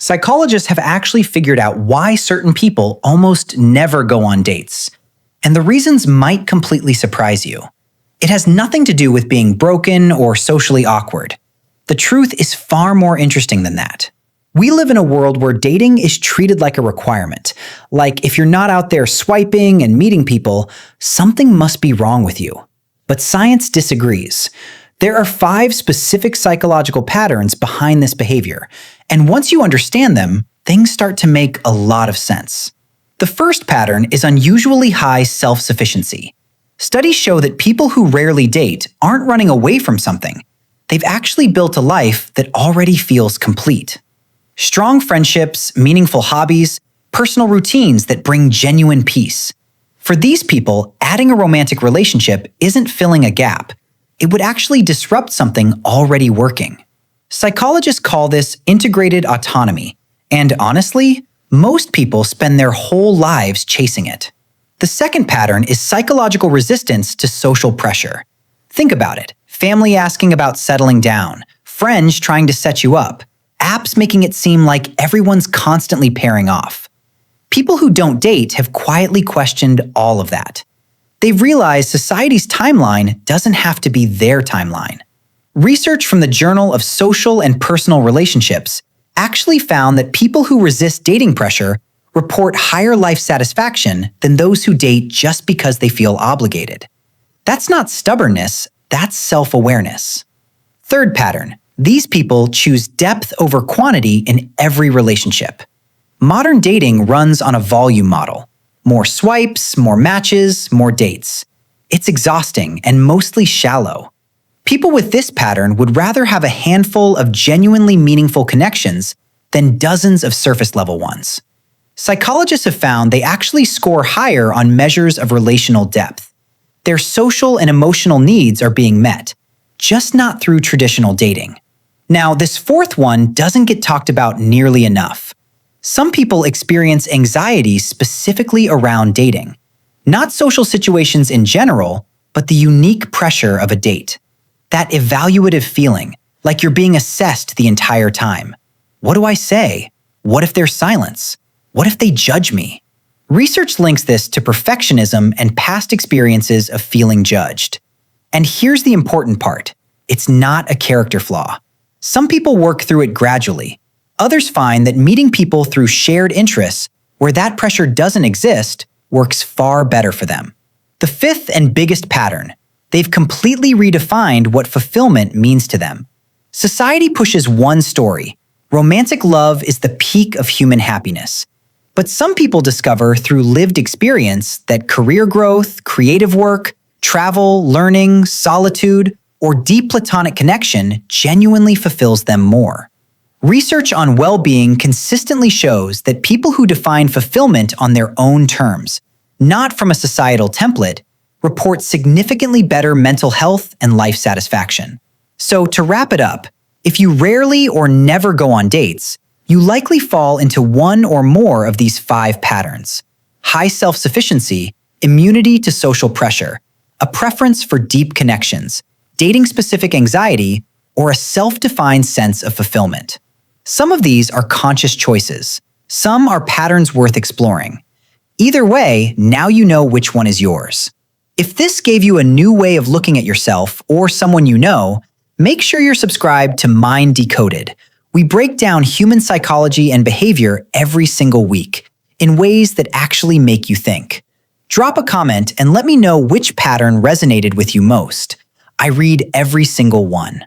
Psychologists have actually figured out why certain people almost never go on dates. And the reasons might completely surprise you. It has nothing to do with being broken or socially awkward. The truth is far more interesting than that. We live in a world where dating is treated like a requirement. Like if you're not out there swiping and meeting people, something must be wrong with you. But science disagrees. There are 5 specific psychological patterns behind this behavior, and once you understand them, things start to make a lot of sense. The first pattern is unusually high self-sufficiency. Studies show that people who rarely date aren't running away from something. They've actually built a life that already feels complete. Strong friendships, meaningful hobbies, personal routines that bring genuine peace. For these people, adding a romantic relationship isn't filling a gap. It would actually disrupt something already working. Psychologists call this integrated autonomy, and honestly, most people spend their whole lives chasing it. The second pattern is psychological resistance to social pressure. Think about it. Family asking about settling down, friends trying to set you up, apps making it seem like everyone's constantly pairing off. People who don't date have quietly questioned all of that. They've realized society's timeline doesn't have to be their timeline. Research from the Journal of Social and Personal Relationships actually found that people who resist dating pressure report higher life satisfaction than those who date just because they feel obligated. That's not stubbornness, that's self-awareness. Third pattern, these people choose depth over quantity in every relationship. Modern dating runs on a volume model. More swipes, more matches, more dates. It's exhausting and mostly shallow. People with this pattern would rather have a handful of genuinely meaningful connections than dozens of surface-level ones. Psychologists have found they actually score higher on measures of relational depth. Their social and emotional needs are being met, just not through traditional dating. Now, this fourth one doesn't get talked about nearly enough. Some people experience anxiety specifically around dating. Not social situations in general, but the unique pressure of a date. That evaluative feeling, like you're being assessed the entire time. What do I say? What if there's silence? What if they judge me? Research links this to perfectionism and past experiences of feeling judged. And here's the important part. It's not a character flaw. Some people work through it gradually. Others find that meeting people through shared interests, where that pressure doesn't exist, works far better for them. The fifth and biggest pattern, they've completely redefined what fulfillment means to them. Society pushes one story. Romantic love is the peak of human happiness. But some people discover through lived experience that career growth, creative work, travel, learning, solitude, or deep platonic connection genuinely fulfills them more. Research on well-being consistently shows that people who define fulfillment on their own terms, not from a societal template, report significantly better mental health and life satisfaction. So to wrap it up, if you rarely or never go on dates, you likely fall into one or more of these 5 patterns: high self-sufficiency, immunity to social pressure, a preference for deep connections, dating-specific anxiety, or a self-defined sense of fulfillment. Some of these are conscious choices. Some are patterns worth exploring. Either way, now you know which one is yours. If this gave you a new way of looking at yourself or someone you know, make sure you're subscribed to Mind Decoded. We break down human psychology and behavior every single week in ways that actually make you think. Drop a comment and let me know which pattern resonated with you most. I read every single one.